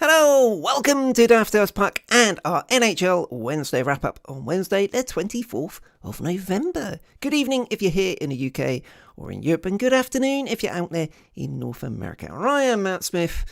Hello, welcome to Daft House Puck and our NHL Wednesday Wrap-Up on Wednesday, the 24th of November. Good evening if you're here in the UK or in Europe, and good afternoon if you're out there in North America. I am Matt Smith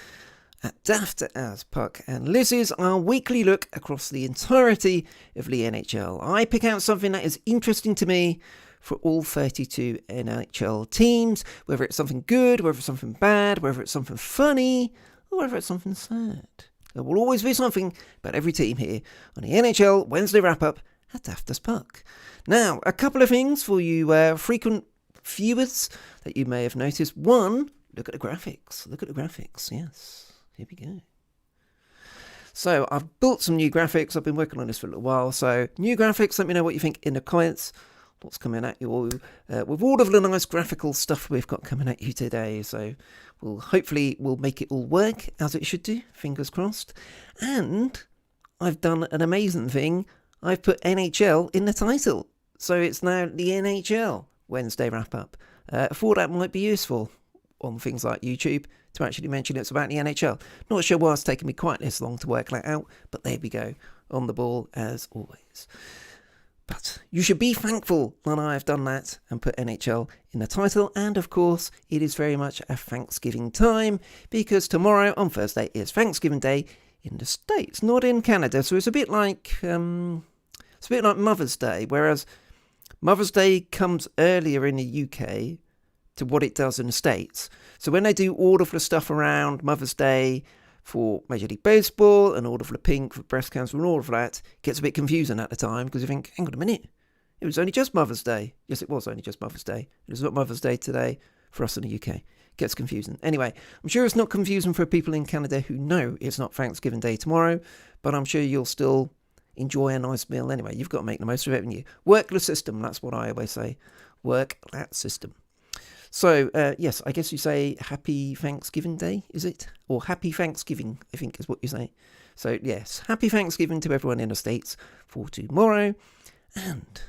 at Daft as Puck, and this is our weekly look across the entirety of the NHL. I pick out something that is interesting to me for all 32 NHL teams, whether it's something good, whether it's something bad, whether it's something funny, or whether it's something sad. There will always be something about every team here on the NHL Wednesday Wrap-Up at Daft as Puck. Now, a couple of things for you frequent viewers that you may have noticed. One, look at the graphics. Look at the graphics, yes. Here we go. So, I've built some new graphics. I've been working on this for a little while. So, new graphics, let me know what you think in the comments. What's coming at you all with all of the nice graphical stuff we've got coming at you today. So we'll make it all work as it should do, fingers crossed. And I've done an amazing thing. I've put NHL in the title, so it's now the NHL Wednesday Wrap-Up. I thought that might be useful on things like YouTube to actually mention it's about the NHL. Not sure why it's taken me quite this long to work that out, but there we go, on the ball as always. But you should be thankful that I have done that and put NHL in the title. And of course, it is very much a Thanksgiving time, because tomorrow on Thursday is Thanksgiving Day in the States, not in Canada. So it's a bit like Mother's Day, whereas Mother's Day comes earlier in the UK to what it does in the States. So when they do all of the stuff around Mother's Day for Major League Baseball and all of the pink for breast cancer and all of that, it gets a bit confusing at the time, because you think, hang on a minute, it was only just Mother's Day. Yes, it was only just Mother's Day. It was not Mother's Day today for us in the UK. It gets confusing. Anyway, I'm sure it's not confusing for people in Canada who know it's not Thanksgiving Day tomorrow, but I'm sure you'll still enjoy a nice meal anyway. You've got to make the most of it, haven't you? Work the system, that's what I always say. Work that system. So, yes, I guess you say Happy Thanksgiving Day, is it? Or Happy Thanksgiving, I think is what you say. So, yes, Happy Thanksgiving to everyone in the States for tomorrow. And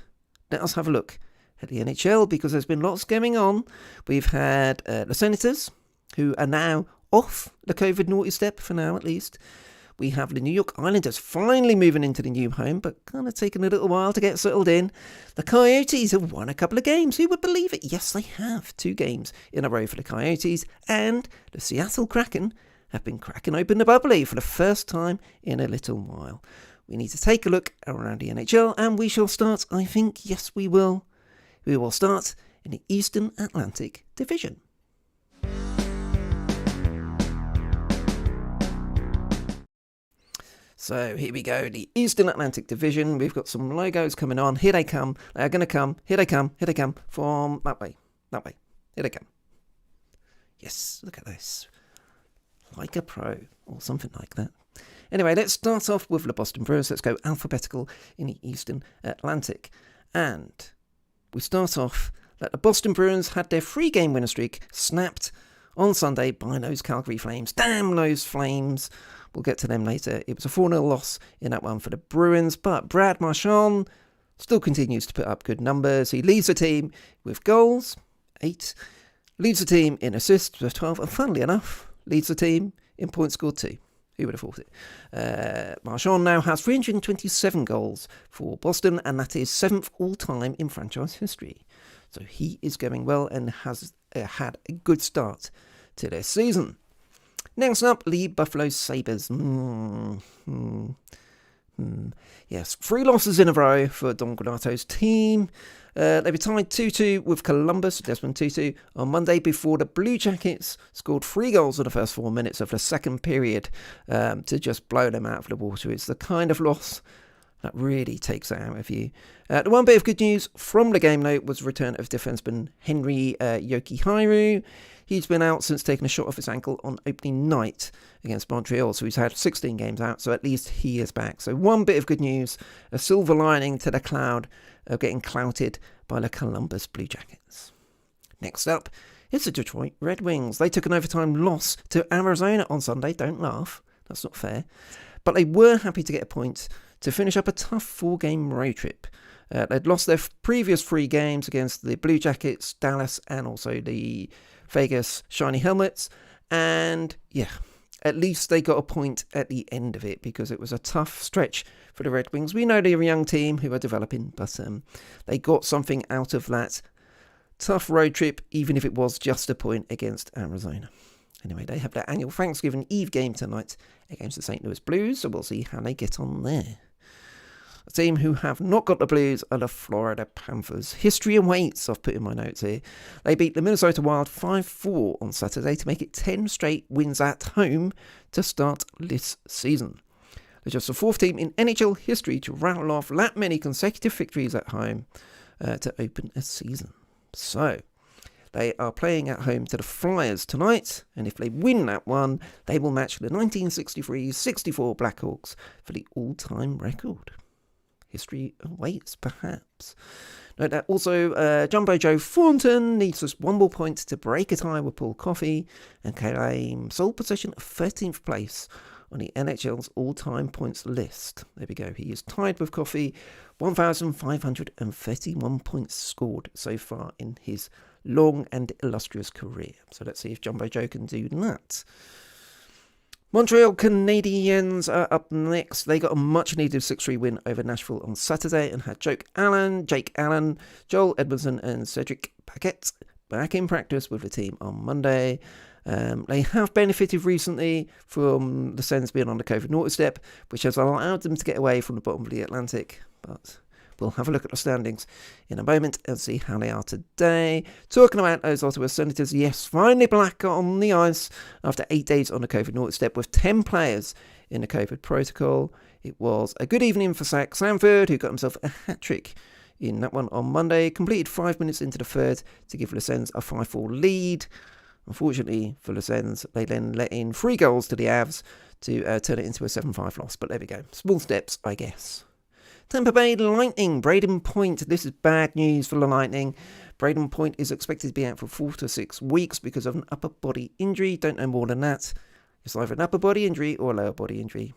let us have a look at the NHL, because there's been lots going on. We've had the Senators, who are now off the COVID naughty step, for now at least. We have the New York Islanders finally moving into the new home, but kind of taking a little while to get settled in. The Coyotes have won a couple of games. Who would believe it? Yes, they have. 2 games in a row for the Coyotes. And the Seattle Kraken have been cracking open the bubbly for the first time in a little while. We need to take a look around the NHL, and we shall start, I think, yes we will. We will start in the Eastern Atlantic Division. So here we go, the Eastern Atlantic Division. We've got some logos coming on. Here they come. They're going to come. Here they come. Here they come. From that way. That way. Here they come. Yes, look at this. Like a pro, or something like that. Anyway, let's start off with the Boston Bruins. Let's go alphabetical in the Eastern Atlantic. And we start off that the Boston Bruins had their 3-game winning streak snapped on Sunday by those Calgary Flames. Damn those Flames. We'll get to them later. It was a 4-0 loss in that one for the Bruins, but Brad Marchand still continues to put up good numbers. He leads the team with goals, 8, leads the team in assists with 12, and funnily enough, leads the team in points scored 2. Who would have thought it? Marchand now has 327 goals for Boston, and that is 7th all-time in franchise history. So he is going well and has had a good start to this season. Next up, the Buffalo Sabres. Yes, 3 losses in a row for Don Granato's team. They were tied 2-2 with Columbus, Desmond Tutu, on Monday before the Blue Jackets scored 3 goals in the first 4 minutes of the second period to just blow them out of the water. It's the kind of loss that really takes it out of you. The one bit of good news from the game, though, was the return of defenseman Henry Yoki-Hairu. He's been out since taking a shot off his ankle on opening night against Montreal, so he's had 16 games out, so at least he is back. So one bit of good news, a silver lining to the cloud of getting clouted by the Columbus Blue Jackets. Next up, it's the Detroit Red Wings. They took an overtime loss to Arizona on Sunday. Don't laugh, that's not fair. But they were happy to get a point to finish up a tough 4-game road trip. They'd lost their previous 3 games against the Blue Jackets, Dallas, and also the Vegas Shiny Helmets. And yeah, at least they got a point at the end of it, because it was a tough stretch for the Red Wings. We know they're a young team who are developing, but they got something out of that tough road trip, even if it was just a point against Arizona. Anyway, they have their annual Thanksgiving Eve game tonight against the St. Louis Blues, so we'll see how they get on there. A team who have not got the Blues are the Florida Panthers. History awaits, I've put in my notes here. They beat the Minnesota Wild 5-4 on Saturday to make it 10 straight wins at home to start this season. They're just the fourth team in NHL history to rattle off that many consecutive victories at home to open a season. So, they are playing at home to the Flyers tonight, and if they win that one, they will match the 1963-64 Blackhawks for the all-time record. History awaits, perhaps. Note that also Jumbo Joe Thornton needs just one more point to break a tie with Paul Coffey and claim sole possession of 13th place on the NHL's all-time points list. There we go. He is tied with Coffey, 1,531 points scored so far in his long and illustrious career. So let's see if Jumbo Joe can do that. Montreal Canadiens are up next. They got a much-needed 6-3 win over Nashville on Saturday and had Jake Allen, Joel Edmondson and Cedric Paquette back in practice with the team on Monday. They have benefited recently from the Sens being on the COVID naughty step, which has allowed them to get away from the bottom of the Atlantic. But we'll have a look at the standings in a moment and see how they are today. Talking about those Ottawa Senators, yes, finally back on the ice after 8 days on the COVID naughty step with 10 players in the COVID protocol. It was a good evening for Zach Sanford, who got himself a hat-trick in that one on Monday. Completed 5 minutes into the third to give the Sens a 5-4 lead. Unfortunately for the Sens, they then let in 3 goals to the Avs to turn it into a 7-5 loss. But there we go. Small steps, I guess. Tampa Bay Lightning, Braden Point. This is bad news for the Lightning. Braden Point is expected to be out for 4 to 6 weeks because of an upper body injury. Don't know more than that. It's either an upper body injury or a lower body injury.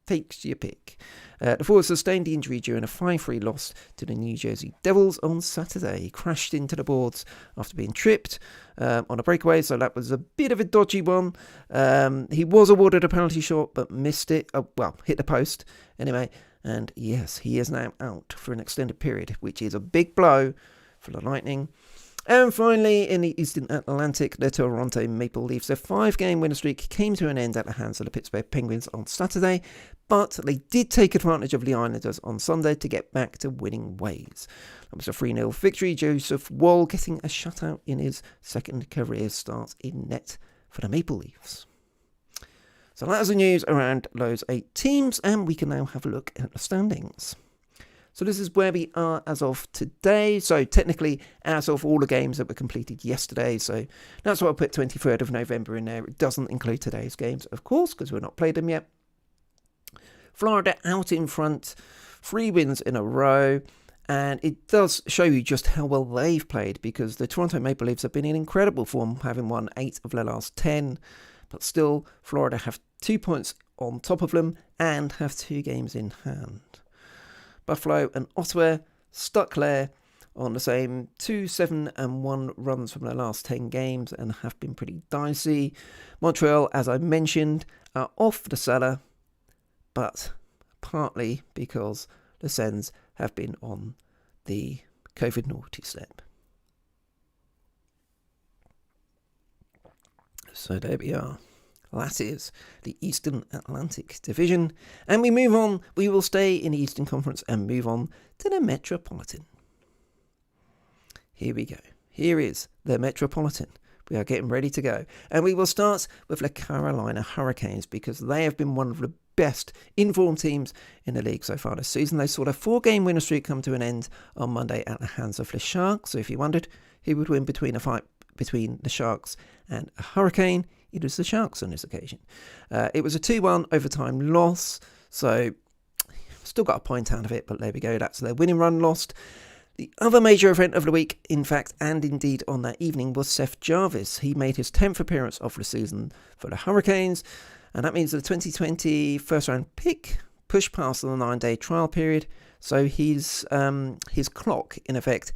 Takes your pick. The forward sustained the injury during a 5-3 loss to the New Jersey Devils on Saturday. He crashed into the boards after being tripped on a breakaway, so that was a bit of a dodgy one. He was awarded a penalty shot, but missed it. Hit the post anyway. And yes, he is now out for an extended period, which is a big blow for the Lightning. And finally, in the Eastern Atlantic, the Toronto Maple Leafs, their 5-game winning streak came to an end at the hands of the Pittsburgh Penguins on Saturday, but they did take advantage of the Islanders on Sunday to get back to winning ways. That was a 3-0 victory, Joseph Woll getting a shutout in his second career start in net for the Maple Leafs. So that is the news around those 8 teams, and we can now have a look at the standings. So this is where we are as of today. So technically, as of all the games that were completed yesterday. So that's why I put 23rd of November in there. It doesn't include today's games, of course, because we've not played them yet. Florida out in front, 3 wins in a row. And it does show you just how well they've played, because the Toronto Maple Leafs have been in incredible form, having won 8 of their last 10. But still, Florida have 2 points on top of them and have 2 games in hand. Buffalo and Ottawa stuck there on the same 2-7-1 runs from their last 10 games and have been pretty dicey. Montreal, as I mentioned, are off the cellar, but partly because the Sens have been on the COVID naughty step. So there we are. That is the Eastern Atlantic Division. And we move on. We will stay in the Eastern Conference and move on to the Metropolitan. Here we go. Here is the Metropolitan. We are getting ready to go. And we will start with the Carolina Hurricanes, because they have been one of the best informed teams in the league so far this season. They saw their 4-game winning streak come to an end on Monday at the hands of the Sharks. So if you wondered who would win between a fight between the Sharks and a Hurricane, it was the Sharks on this occasion. It was a 2-1 overtime loss, so still got a point out of it, but there we go. That's their winning run lost. The other major event of the week, in fact, and indeed on that evening, was Seth Jarvis. He made his 10th appearance of the season for the Hurricanes, and that means the 2020 first-round pick pushed past the 9-day trial period, so his clock, in effect,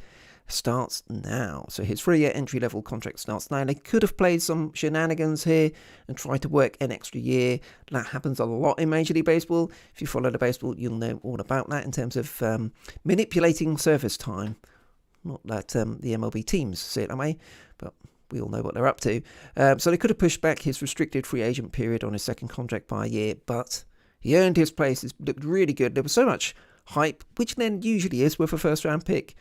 starts now. So his 3-year entry-level contract starts now. They could have played some shenanigans here and tried to work an extra year. That happens a lot in Major League Baseball. If you follow the baseball, you'll know all about that in terms of manipulating service time. Not that the MLB teams see it that way, but we all know what they're up to. So they could have pushed back his restricted free agent period on his second contract by a year, but he earned his place. It looked really good. There was so much hype, which then usually is with a first-round pick,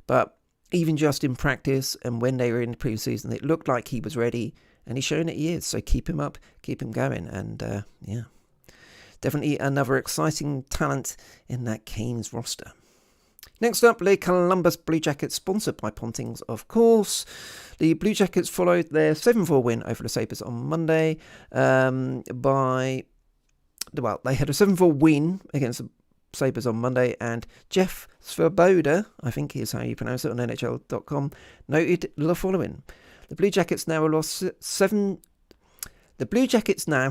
but even just in practice and when they were in the preseason, it looked like he was ready, and he's shown that he is. So keep him up, keep him going, and definitely another exciting talent in that Canes roster. Next up, the Columbus Blue Jackets, sponsored by Pontings, of course. The Blue Jackets followed their 7-4 win over the Sabres on Monday they had a 7-4 win against the Sabres on Monday, and Jeff Svoboda, I think is how you pronounce it on NHL.com, noted the following. The Blue Jackets now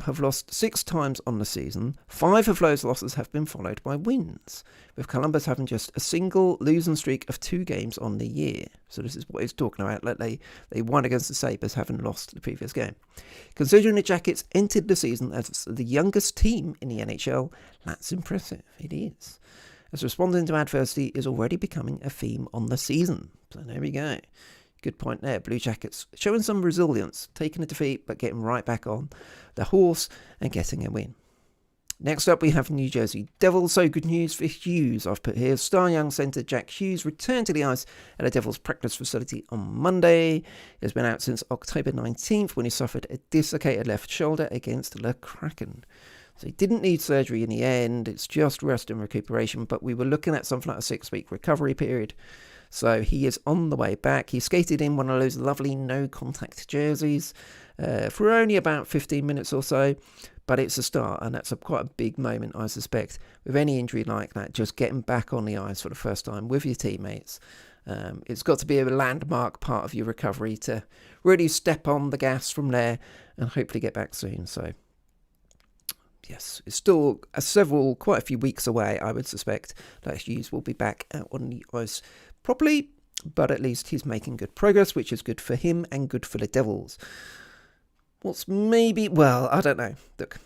have lost 6 times on the season. 5 of those losses have been followed by wins, with Columbus having just a single losing streak of 2 games on the year. So this is what he's talking about, like they won against the Sabres, having lost the previous game. Considering the Jackets entered the season as the youngest team in the NHL, that's impressive. It is. As responding to adversity is already becoming a theme on the season. So there we go. Good point there. Blue Jackets showing some resilience, taking a defeat but getting right back on the horse and getting a win. Next up, we have New Jersey Devils. So good news for Hughes, I've put here. Star young centre Jack Hughes returned to the ice at the Devils practice facility on Monday. He's been out since October 19th when he suffered a dislocated left shoulder against the Kraken. So he didn't need surgery in the end. It's just rest and recuperation, but we were looking at something like a 6-week recovery period. So he is on the way back. He skated in one of those lovely no-contact jerseys for only about 15 minutes or so. But it's a start, and that's quite a big moment, I suspect, with any injury like that, just getting back on the ice for the first time with your teammates. It's got to be a landmark part of your recovery to really step on the gas from there and hopefully get back soon. So, yes, it's still quite a few weeks away, I would suspect, that Hughes will be back out on the ice properly, but at least he's making good progress, which is good for him and good for the Devils. What's maybe, well, I don't know. Look,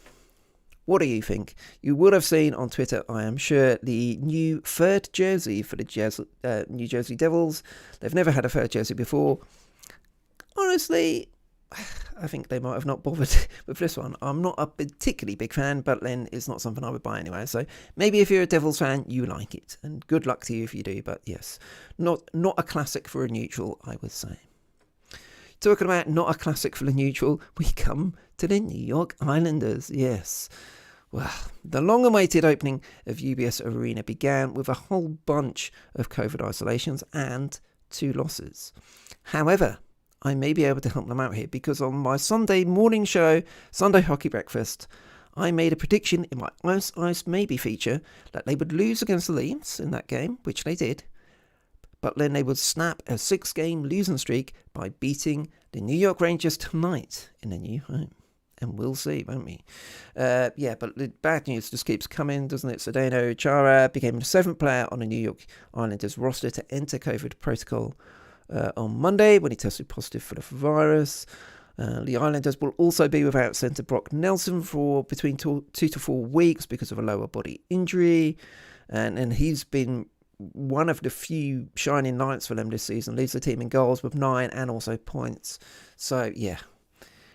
what do you think? You would have seen on Twitter, I am sure, the new third jersey for the New Jersey Devils. They've never had a third jersey before. Honestly, I think they might have not bothered with this one. I'm not a particularly big fan, but then it's not something I would buy anyway. So maybe if you're a Devils fan, you like it. And good luck to you if you do. But yes, not a classic for a neutral, I would say. Talking about not a classic for the neutral, we come to the New York Islanders. Yes. Well, the long-awaited opening of UBS Arena began with a whole bunch of COVID isolations and 2 losses. However, I may be able to help them out here because on my Sunday morning show, Sunday Hockey Breakfast, I made a prediction in my Ice Maybe feature that they would lose against the Leafs in that game, which they did, but then they would snap a 6-game losing streak by beating the New York Rangers tonight in a new home. And we'll see, won't we? But the bad news just keeps coming, doesn't it? Zdeno Chara became the 7th player on the New York Islanders roster to enter COVID protocol on Monday when he tested positive for the virus. The Islanders will also be without centre Brock Nelson for between 2 to 4 weeks because of a lower body injury. And he's been one of the few shining lights for them this season. Leads the team in goals with 9 and also points. So, yeah.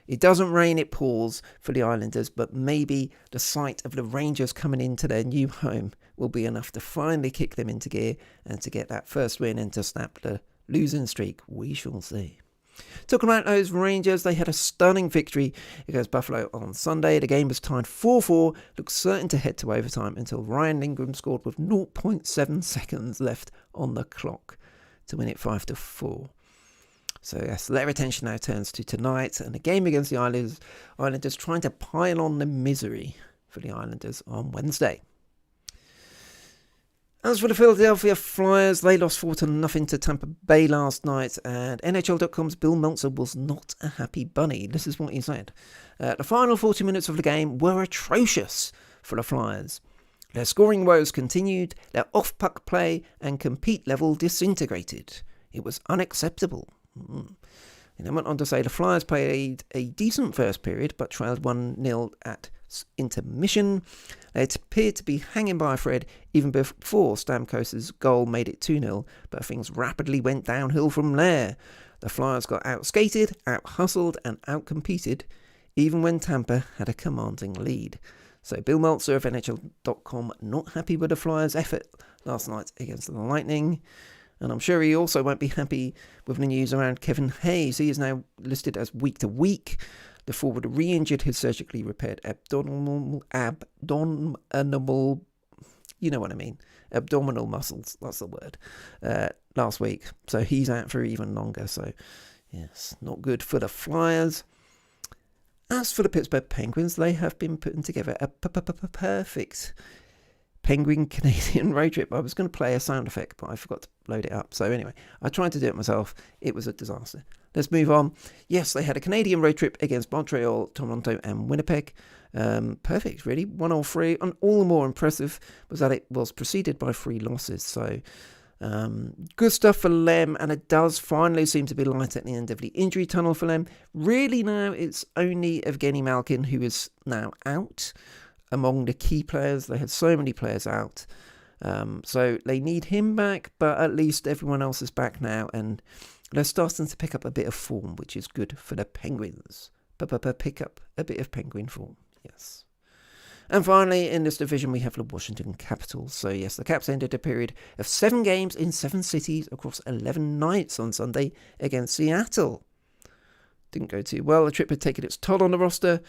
It doesn't rain, it pours for the Islanders, but maybe the sight of the Rangers coming into their new home will be enough to finally kick them into gear and to get that first win and to snap the losing streak. We shall see. Talking about those Rangers, they had a stunning victory against Buffalo on Sunday. The game was tied 4-4, looked certain to head to overtime until Ryan Lindgren scored with 0.7 seconds left on the clock to win it 5-4. So yes, their attention now turns to tonight and the game against the Islanders trying to pile on the misery for the Islanders on Wednesday. As for the Philadelphia Flyers, they lost 4-0 to Tampa Bay last night, and NHL.com's Bill Meltzer was not a happy bunny. This is what he said. The final 40 minutes of the game were atrocious for the Flyers. Their scoring woes continued, their off-puck play and compete level disintegrated. It was unacceptable. And then went on to say the Flyers played a decent first period, but trailed 1-0 at intermission. They appeared to be hanging by a thread even before Stamkos's goal made it 2-0, but things rapidly went downhill from there. The Flyers got out-skated, out-hustled and out-competed, even when Tampa had a commanding lead. So Bill Meltzer of NHL.com not happy with the Flyers' effort last night against the Lightning. And I'm sure he also won't be happy with the news around Kevin Hayes. He is now listed as week to week. The forward re-injured his surgically repaired abdominal, you know what I mean, abdominal muscles, that's the word, last week. So he's out for even longer. So, yes, not good for the Flyers. As for the Pittsburgh Penguins, they have been putting together a perfect Penguin Canadian road trip. I was going to play a sound effect, but I forgot to load it up. So anyway, I tried to do it myself. It was a disaster. Let's move on. Yes, they had a Canadian road trip against Montreal, Toronto and Winnipeg. Perfect, really. 1-3. And all the more impressive was that it was preceded by 3 losses. So good stuff for them. And it does finally seem to be light at the end of the injury tunnel for them. Really now it's only Evgeny Malkin who is now out. Among the key players, they had so many players out, so they need him back, but at least everyone else is back now, and they're starting to pick up a bit of form, which is good for the Penguins. Pick up a bit of Penguin form, yes. And finally, in this division, we have the Washington Capitals. So yes, the Caps ended a period of 7 games in 7 cities across 11 nights on Sunday against Seattle. Didn't go too well. The trip had taken its toll on the roster,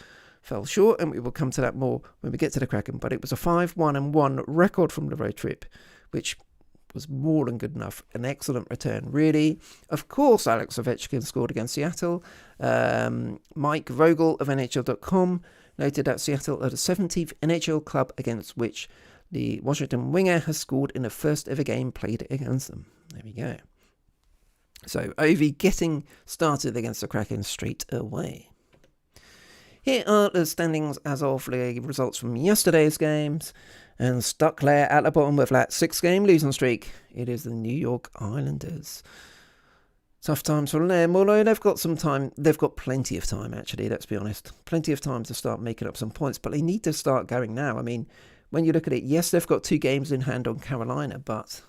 fell short, and we will come to that more when we get to the Kraken, but it was a 5-1-1 record from the road trip, which was more than good enough. An excellent return, really. Of course, Alex Ovechkin scored against Seattle. Mike Vogel of NHL.com noted that Seattle are the 17th NHL club against which the Washington winger has scored in the first ever game played against them. There we go. So, Ovi getting started against the Kraken straight away. Here are the standings as of the results from yesterday's games, and stuck there at the bottom of that 6-game losing streak. It is the New York Islanders. Tough times for them, although they've got some time. They've got plenty of time, actually, let's be honest. Plenty of time to start making up some points, but they need to start going now. I mean, when you look at it, yes, they've got 2 games in hand on Carolina, but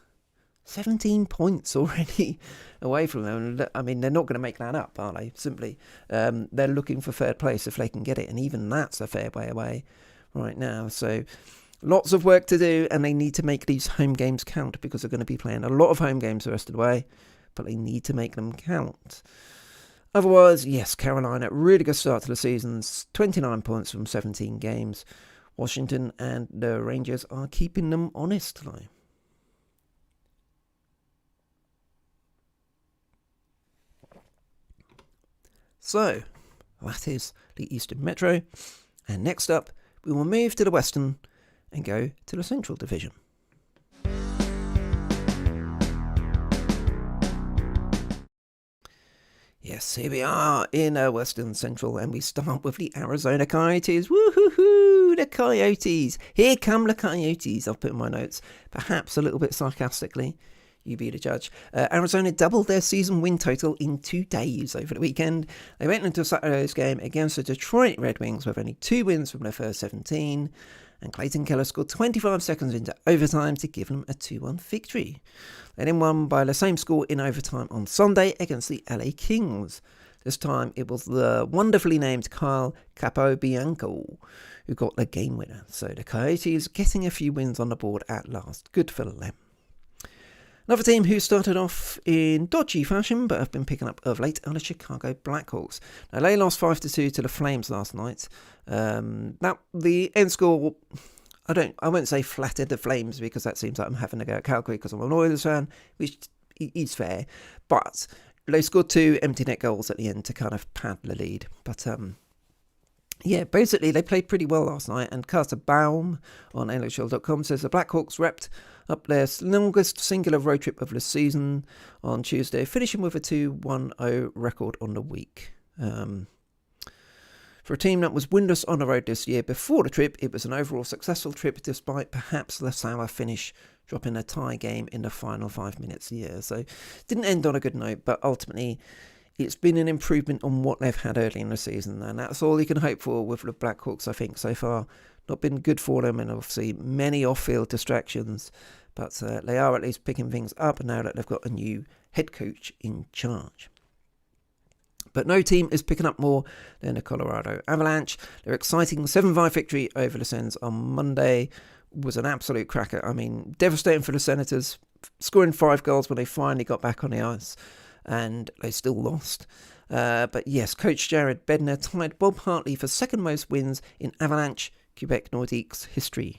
17 points already away from them. I mean, they're not going to make that up, are they? Simply, they're looking for third place if they can get it, and even that's a fair way away right now. So lots of work to do, and they need to make these home games count, because they're going to be playing a lot of home games the rest of the way, but they need to make them count. Otherwise, yes, Carolina, really good start to the season, 29 points from 17 games. Washington and the Rangers are keeping them honest, though. So, that is the Eastern Metro. And next up, we will move to the Western and go to the Central Division. Yes, here we are in Western Central, and we start with the Arizona Coyotes. Woo-hoo-hoo, the Coyotes. Here come the Coyotes, I've put in my notes, perhaps a little bit sarcastically. You be the judge. Arizona doubled their season win total in 2 days over the weekend. They went into Saturday's game against the Detroit Red Wings with only 2 wins from their first 17. And Clayton Keller scored 25 seconds into overtime to give them a 2-1 victory. They then won by the same score in overtime on Sunday against the LA Kings. This time it was the wonderfully named Kyle Capobianco who got the game winner. So the Coyotes getting a few wins on the board at last. Good for them. Another team who started off in dodgy fashion but have been picking up of late are the Chicago Blackhawks. Now they lost 5-2 to the Flames last night. Now the end score, I won't say flattered the Flames, because that seems like I'm having to go at Calgary because I'm an Oilers fan, which is fair. But they scored 2 empty net goals at the end to kind of pad the lead. But yeah, basically they played pretty well last night, and Carter Baum on NHL.com says the Blackhawks wrapped up their longest singular road trip of the season on Tuesday, finishing with a 2-1-0 record on the week. For a team that was winless on the road this year before the trip, it was an overall successful trip despite perhaps the sour finish, dropping a tie game in the final 5 minutes here. So didn't end on a good note, but ultimately it's been an improvement on what they've had early in the season, and that's all you can hope for with the Blackhawks, I think, so far. Not been good for them, and obviously many off-field distractions, but they are at least picking things up now that they've got a new head coach in charge. But no team is picking up more than the Colorado Avalanche. Their exciting 7-5 victory over the Sens on Monday was an absolute cracker. I mean, devastating for the Senators, scoring 5 goals when they finally got back on the ice, and they still lost. But yes, coach Jared Bednar tied Bob Hartley for second most wins in Avalanche Quebec Nordique's history.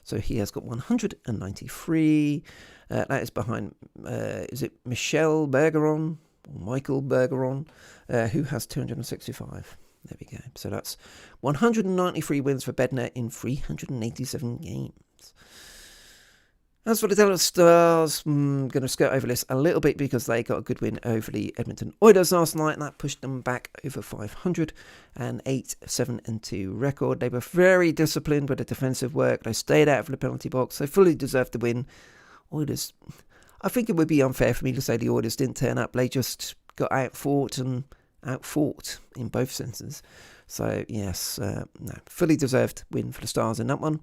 So he has got 193. That is behind, is it Michel Bergeron? Michael Bergeron, who has 265. There we go. So that's 193 wins for Bednar in 387 games. As for the Dallas Stars, I'm going to skirt over this a little bit because they got a good win over the Edmonton Oilers last night, and that pushed them back over 500, an 8-7-2 record. They were very disciplined with the defensive work. They stayed out of the penalty box. They fully deserved the win. Oilers, I think it would be unfair for me to say the Oilers didn't turn up. They just got outfought in both senses. So yes, fully deserved win for the Stars in that one.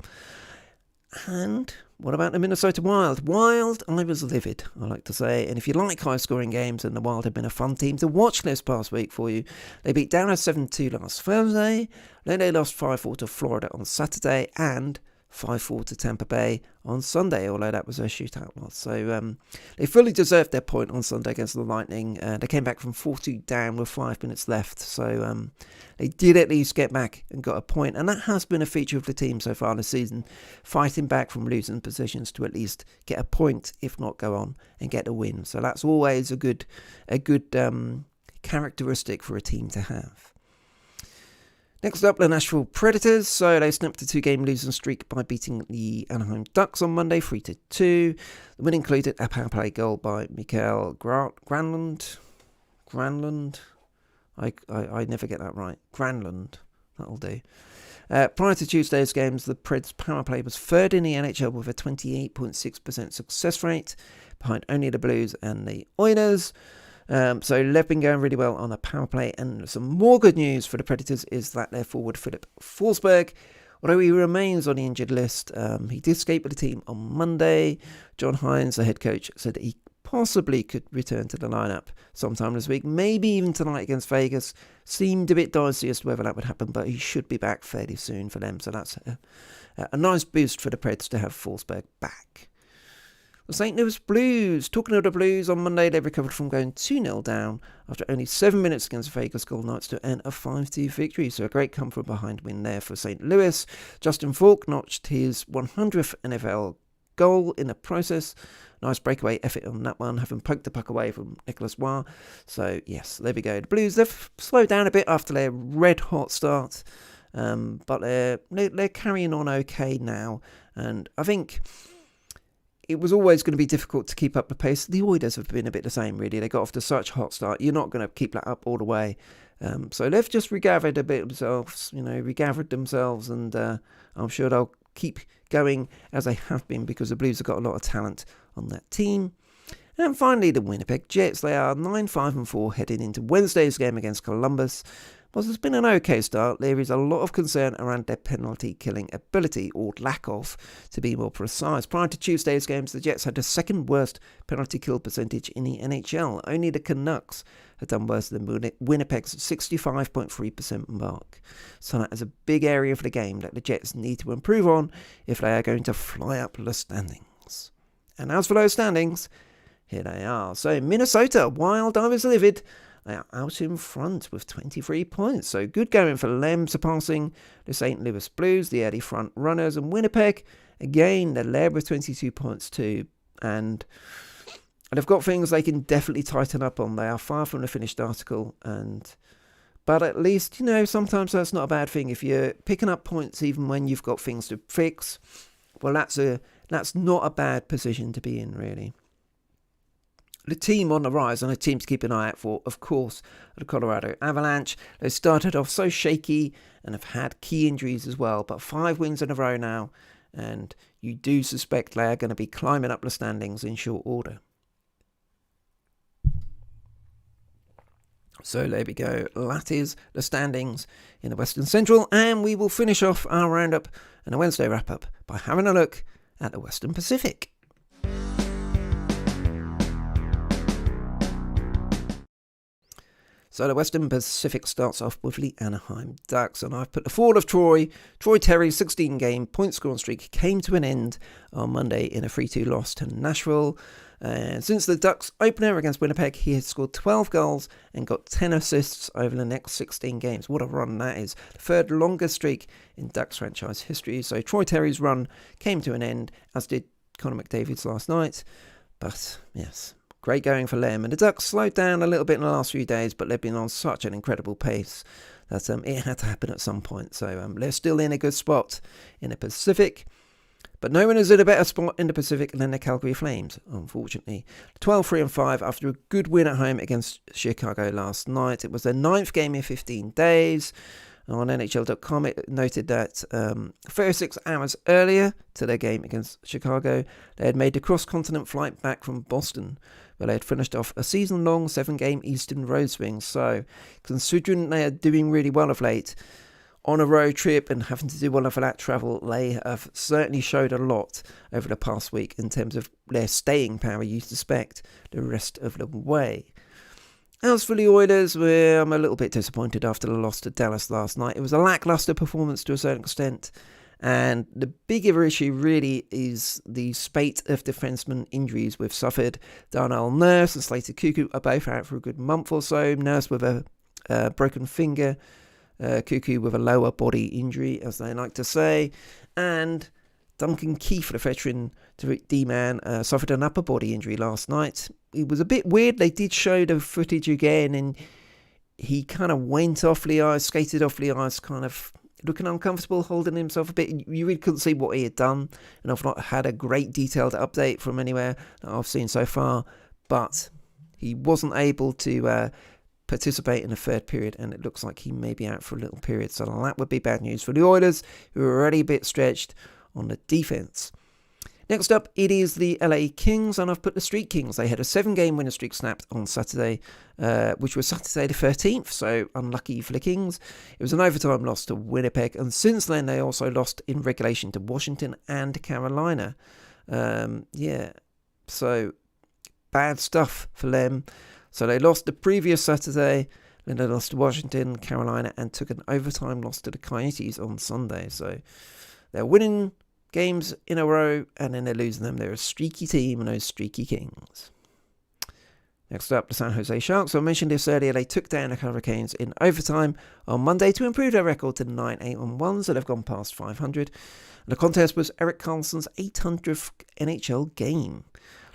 And what about the Minnesota Wild? Wild, I was livid, I like to say. And if you like high-scoring games, and the Wild have been a fun team to watch this past week for you. They beat Dallas 7-2 last Thursday. Then they lost 5-4 to Florida on Saturday, and 5-4 to Tampa Bay on Sunday, although that was a shootout loss. So they fully deserved their point on Sunday against the Lightning. They came back from 4-2 down with 5 minutes left. So they did at least get back and got a point. And that has been a feature of the team so far this season, fighting back from losing positions to at least get a point, if not go on and get a win. So that's always a good characteristic for a team to have. Next up, the Nashville Predators. So they snapped a 2-game losing streak by beating the Anaheim Ducks on Monday 3-2. The win included a power play goal by Mikael Granlund. I never get that right. Granlund. That'll do. Prior to Tuesday's games, the Preds power play was third in the NHL with a 28.6% success rate, behind only the Blues and the Oilers. So they've been going really well on the power play. And some more good news for the Predators is that their forward Philip Forsberg, although he remains on the injured list, he did escape with the team on Monday. John Hines, the head coach, said that he possibly could return to the lineup sometime this week, maybe even tonight against Vegas. Seemed a bit dicey as to whether that would happen, but he should be back fairly soon for them. So that's a nice boost for the Preds to have Forsberg back. The St. Louis Blues. Talking of the Blues, on Monday they recovered from going 2-0 down after only 7 minutes against the Vegas Golden Knights to earn a 5-2 victory. So a great come from behind win there for St. Louis. Justin Falk notched his 100th NFL goal in the process. Nice breakaway effort on that one, having poked the puck away from Nicolas Roy. So yes, there we go. The Blues, they've slowed down a bit after their red hot start, but they're carrying on okay now. And I think it was always going to be difficult to keep up the pace. The Oilers have been a bit the same, really. They got off to such a hot start. You're not going to keep that up all the way. So they've just regathered themselves, and I'm sure they'll keep going as they have been, because the Blues have got a lot of talent on that team. And finally, the Winnipeg Jets. They are 9-5-4 heading into Wednesday's game against Columbus. Whilst it's been an okay start, there is a lot of concern around their penalty killing ability, or lack of, to be more precise. Prior to Tuesday's games, the Jets had the second worst penalty kill percentage in the NHL. Only the Canucks had done worse than Winnipeg's 65.3% mark. So that is a big area of the game that the Jets need to improve on if they are going to fly up the standings. And as for those standings, here they are. So Minnesota, Wild, I was livid. They are out in front with 23 points. So good going for them, surpassing the St. Louis Blues, the early front runners. And Winnipeg, again, they're led with 22 points too. And they've got things they can definitely tighten up on. They are far from the finished article. But at least, sometimes that's not a bad thing. If you're picking up points even when you've got things to fix, well, that's not a bad position to be in, really. The team on the rise and a team to keep an eye out for, of course, the Colorado Avalanche. They started off so shaky and have had key injuries as well, but 5 wins in a row now, and you do suspect they are going to be climbing up the standings in short order. So there we go. That is the standings in the Western Central, and we will finish off our roundup and a Wednesday wrap-up by having a look at the Western Pacific. So the Western Pacific starts off with the Anaheim Ducks, and I've put the fall of Troy. Troy Terry's 16-game point-scoring streak came to an end on Monday in a 3-2 loss to Nashville. And since the Ducks' opener against Winnipeg, he has scored 12 goals and got 10 assists over the next 16 games. What a run that is. The third longest streak in Ducks franchise history. So Troy Terry's run came to an end, as did Connor McDavid's last night. But yes, great going for them. And the Ducks slowed down a little bit in the last few days, but they've been on such an incredible pace that it had to happen at some point. So they're still in a good spot in the Pacific. But no one is in a better spot in the Pacific than the Calgary Flames, unfortunately. 12-3-5 after a good win at home against Chicago last night. It was their 9th game in 15 days. On NHL.com, it noted that 36 hours earlier to their game against Chicago, they had made a cross-continent flight back from Boston, where they had finished off a season-long 7-game Eastern road swing. So, considering they are doing really well of late on a road trip and having to do all of that travel, they have certainly showed a lot over the past week in terms of their staying power, you suspect, the rest of the way. As for the Oilers, well, I'm a little bit disappointed after the loss to Dallas last night. It was a lacklustre performance to a certain extent, and the bigger issue really is the spate of defenseman injuries we've suffered. Darnell Nurse and Slater Cuckoo are both out for a good month or so. Nurse with a broken finger, Cuckoo with a lower body injury, as they like to say, and Duncan Keith, the veteran D-man, suffered an upper body injury last night. It was a bit weird. They did show the footage again, and he kind of went off the ice, skated off the ice, kind of looking uncomfortable, holding himself a bit. You really couldn't see what he had done, and I've not had a great detailed update from anywhere that I've seen so far, but he wasn't able to participate in the third period, and it looks like he may be out for a little period, so that would be bad news for the Oilers, who are already a bit stretched on the defense. Next up, it is the LA Kings, and I've put the Street Kings. They had a 7-game winning streak snapped on Saturday, which was Saturday the 13th, so unlucky for the Kings. It was an overtime loss to Winnipeg, and since then they also lost in regulation to Washington and Carolina. So bad stuff for them. So they lost the previous Saturday, then they lost to Washington, Carolina, and took an overtime loss to the Coyotes on Sunday. So they're winning games in a row, and then they're losing them. They're a streaky team, and those streaky Kings. Next up, the San Jose Sharks. So I mentioned this earlier. They took down the Hurricanes in overtime on Monday to improve their record to 9-8-1, so they've gone past 500. And the contest was Erik Karlsson's 800th NHL game.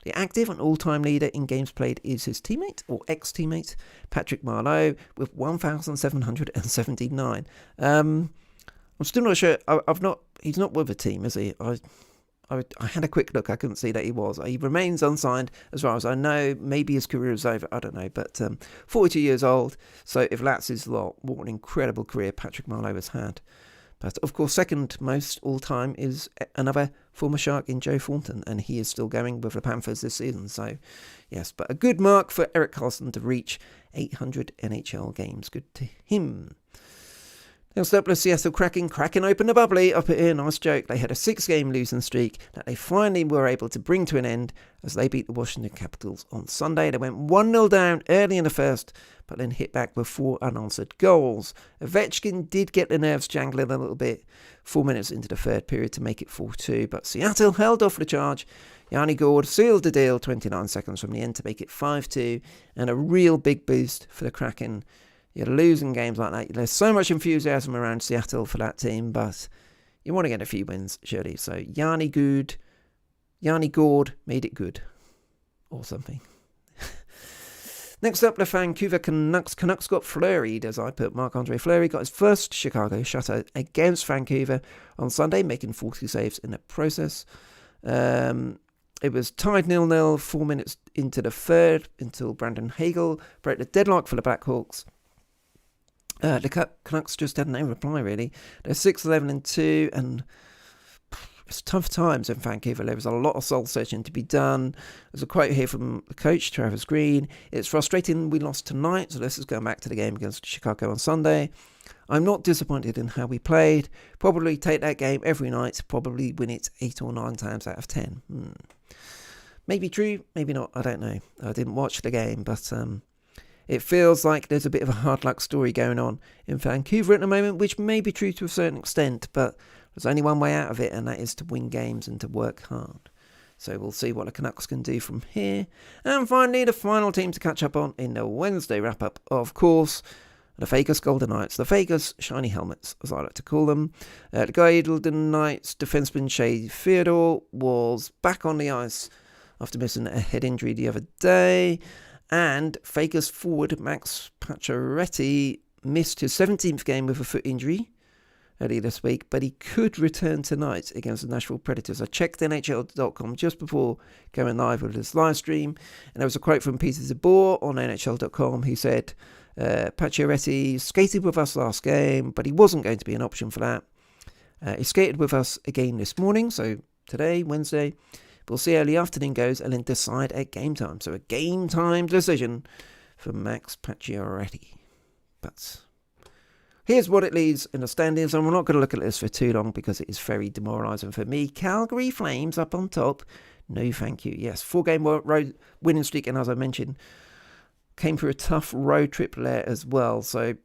The active and all-time leader in games played is his teammate, or ex-teammate, Patrick Marleau, with 1,779. I'm still not sure. He's not with a team, is he? I had a quick look. I couldn't see that he was. He remains unsigned, as far as I know. Maybe his career is over. I don't know. But 42 years old. So if that's his lot, what an incredible career Patrick Marleau has had. But of course, second most all-time is another former Shark in Joe Thornton, and he is still going with the Panthers this season. So, yes, but a good mark for Erik Karlsson to reach 800 NHL games. Good to him. Next up, the Seattle Kraken. Kraken opened the bubbly up here. Nice joke. They had a 6-game losing streak that they finally were able to bring to an end as they beat the Washington Capitals on Sunday. They went 1-0 down early in the first, but then hit back with 4 unanswered goals. Ovechkin did get the nerves jangling a little bit 4 minutes into the third period to make it 4-2, but Seattle held off the charge. Yanni Gourde sealed the deal 29 seconds from the end to make it 5-2, and a real big boost for the Kraken. You're losing games like that. There's so much enthusiasm around Seattle for that team, but you want to get a few wins, surely. So Yanni Gourde made it good. Or something. Next up, the Vancouver Canucks. Canucks got flurried, as I put. Marc-Andre Fleury got his first Chicago shutout against Vancouver on Sunday, making 40 saves in the process. It was tied 0-0 4 minutes into the third until Brandon Hagel broke the deadlock for the Blackhawks. The Canucks just had no reply, really. They're 6-11-2, and it's tough times in Vancouver. There was a lot of soul searching to be done. There's a quote here from the coach, Travis Green. It's frustrating we lost tonight, so this is going back to the game against Chicago on Sunday. I'm not disappointed in how we played. Probably take that game every night. Probably win it 8 or 9 times out of 10. Maybe true, maybe not. I don't know. I didn't watch the game, but it feels like there's a bit of a hard luck story going on in Vancouver at the moment, which may be true to a certain extent, but there's only one way out of it, and that is to win games and to work hard. So we'll see what the Canucks can do from here. And finally, the final team to catch up on in the Wednesday wrap-up, of course, the Vegas Golden Knights, the Vegas Shiny Helmets, as I like to call them. The Golden Knights defenseman Shea Theodore was back on the ice after missing a head injury the other day. And Vegas forward Max Pacioretty missed his 17th game with a foot injury earlier this week, but he could return tonight against the Nashville Predators. I checked NHL.com just before going live with this live stream, and there was a quote from Peter DeBoer on NHL.com. He said, Pacioretty skated with us last game, but he wasn't going to be an option for that. He skated with us again this morning, so today, Wednesday. We'll see how the afternoon goes and then decide at game time. So a game time decision for Max Pacioretty. But here's what it leaves in the standings, and we're not going to look at this for too long because it is very demoralising for me. Calgary Flames up on top. No thank you. Yes, 4-game road winning streak, and as I mentioned, came through a tough road trip there as well. So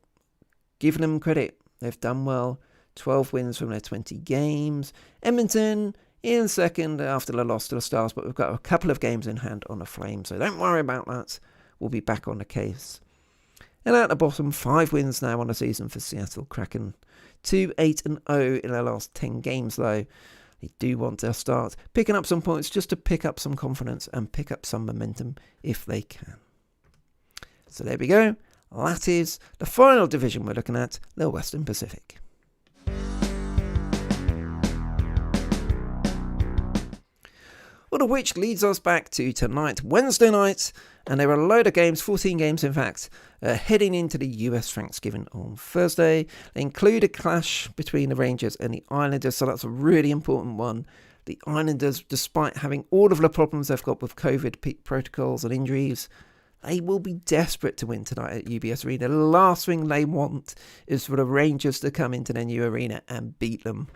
giving them credit, they've done well. 12 wins from their 20 games. Edmonton in second after the loss to the Stars, but we've got a couple of games in hand on the Flames, so don't worry about that. We'll be back on the case. And at the bottom, 5 wins now on the season for Seattle Kraken. 2-8-0 in their last 10 games, though. They do want to start picking up some points just to pick up some confidence and pick up some momentum if they can. So there we go. That is the final division we're looking at, the Western Pacific. All of which leads us back to tonight, Wednesday night, and there are a load of games, 14 games in fact, heading into the US Thanksgiving on Thursday. They include a clash between the Rangers and the Islanders, so that's a really important one. The Islanders, despite having all of the problems they've got with COVID protocols and injuries, they will be desperate to win tonight at UBS Arena. The last thing they want is for the Rangers to come into their new arena and beat them.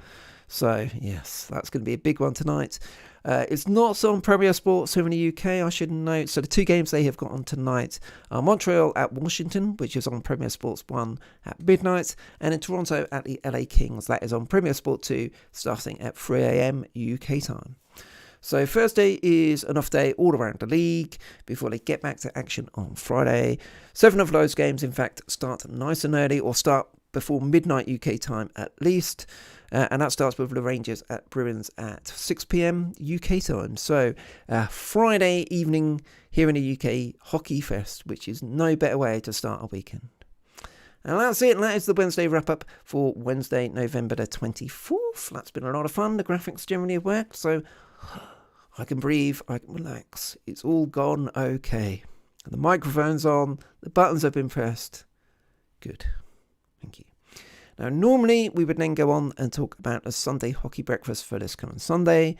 So, yes, that's going to be a big one tonight. It's not so on Premier Sports here in the UK, I should note. So the 2 games they have got on tonight are Montreal at Washington, which is on Premier Sports 1 at midnight, and in Toronto at the LA Kings. That is on Premier Sport 2, starting at 3 a.m. UK time. So Thursday is an off day all around the league before they get back to action on Friday. 7 of those games, in fact, start nice and early, or start before midnight UK time at least. And that starts with the Rangers at Bruins at 6 p.m. UK time. So Friday evening here in the UK, Hockey Fest, which is no better way to start a weekend. And that's it. And that is the Wednesday wrap-up for Wednesday, November the 24th. That's been a lot of fun. The graphics generally have worked, so I can breathe, I can relax. It's all gone okay. The microphone's on. The buttons have been pressed. Good. Thank you. Now, normally we would then go on and talk about a Sunday hockey breakfast for this coming Sunday,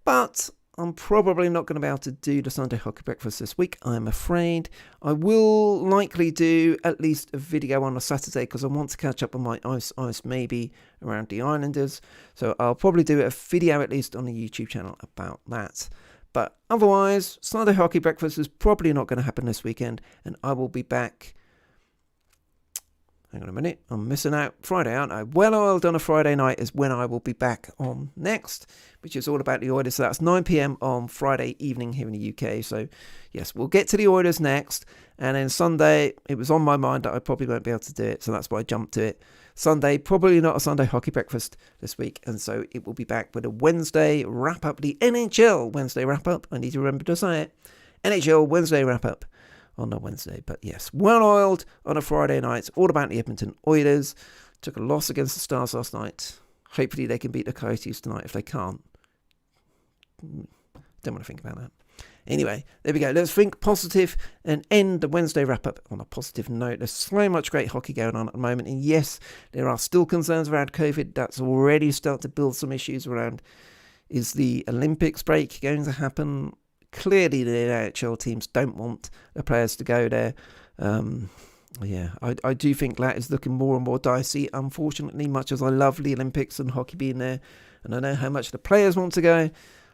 but I'm probably not going to be able to do the Sunday hockey breakfast this week, I'm afraid. I will likely do at least a video on a Saturday because I want to catch up on my ice maybe around the Islanders. So I'll probably do a video at least on the YouTube channel about that. But otherwise, Sunday hockey breakfast is probably not going to happen this weekend, and I will be back. Hang on a minute, I'm missing out. Friday, aren't I? Well Oiled on a Friday night is when I will be back on next, which is all about the Oilers. So that's 9 p.m. on Friday evening here in the UK. So, yes, we'll get to the Oilers next. And then Sunday, it was on my mind that I probably won't be able to do it, so that's why I jumped to it. Sunday, probably not a Sunday hockey breakfast this week, and so it will be back with a Wednesday wrap-up, the NHL Wednesday wrap-up. I need to remember to say it. NHL Wednesday wrap-up on a Wednesday. But yes, Well Oiled on a Friday night, all about the Edmonton Oilers. Took a loss against the Stars last night. Hopefully they can beat the Coyotes tonight. If they can't, don't Don't want to think about that. Anyway, there we go. Let's think positive and end the Wednesday wrap-up on a positive note. There's so much great hockey going on at the moment. And yes, there are still concerns around COVID. That's already started to build some issues around, is the Olympics break going to happen? Clearly, the NHL teams don't want the players to go there. I do think that is looking more and more dicey, unfortunately, much as I love the Olympics and hockey being there. And I know how much the players want to go.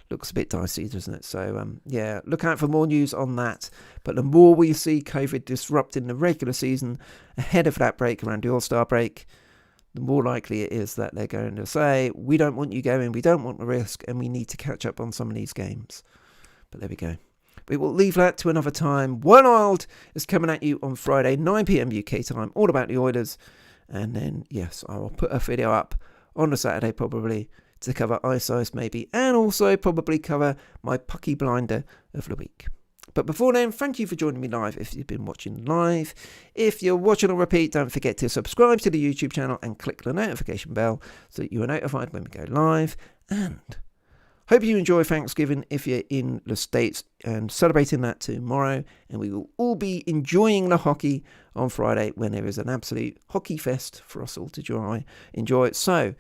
Looks a bit dicey, doesn't it? So, look out for more news on that. But the more we see COVID disrupting the regular season ahead of that break around the All-Star break, the more likely it is that they're going to say, we don't want you going, we don't want the risk, and we need to catch up on some of these games. But there we go. We will leave that to another time. One Wild is coming at you on Friday, 9 p.m. UK time, all about the Oilers. And then, yes, I will put a video up on the Saturday probably, to cover Ice maybe, and also probably cover my Pucky Blinder of the week. But before then, thank you for joining me live if you've been watching live. If you're watching on repeat, don't forget to subscribe to the YouTube channel and click the notification bell so that you are notified when we go live. And hope you enjoy Thanksgiving if you're in the States and celebrating that tomorrow. And we will all be enjoying the hockey on Friday when there is an absolute hockey fest for us all to enjoy. So,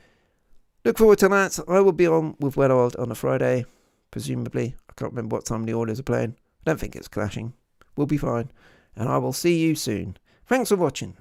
look forward to that. I will be on with Wild on a Friday, presumably. I can't remember what time the Oilers are playing. I don't think it's clashing. We'll be fine. And I will see you soon. Thanks for watching.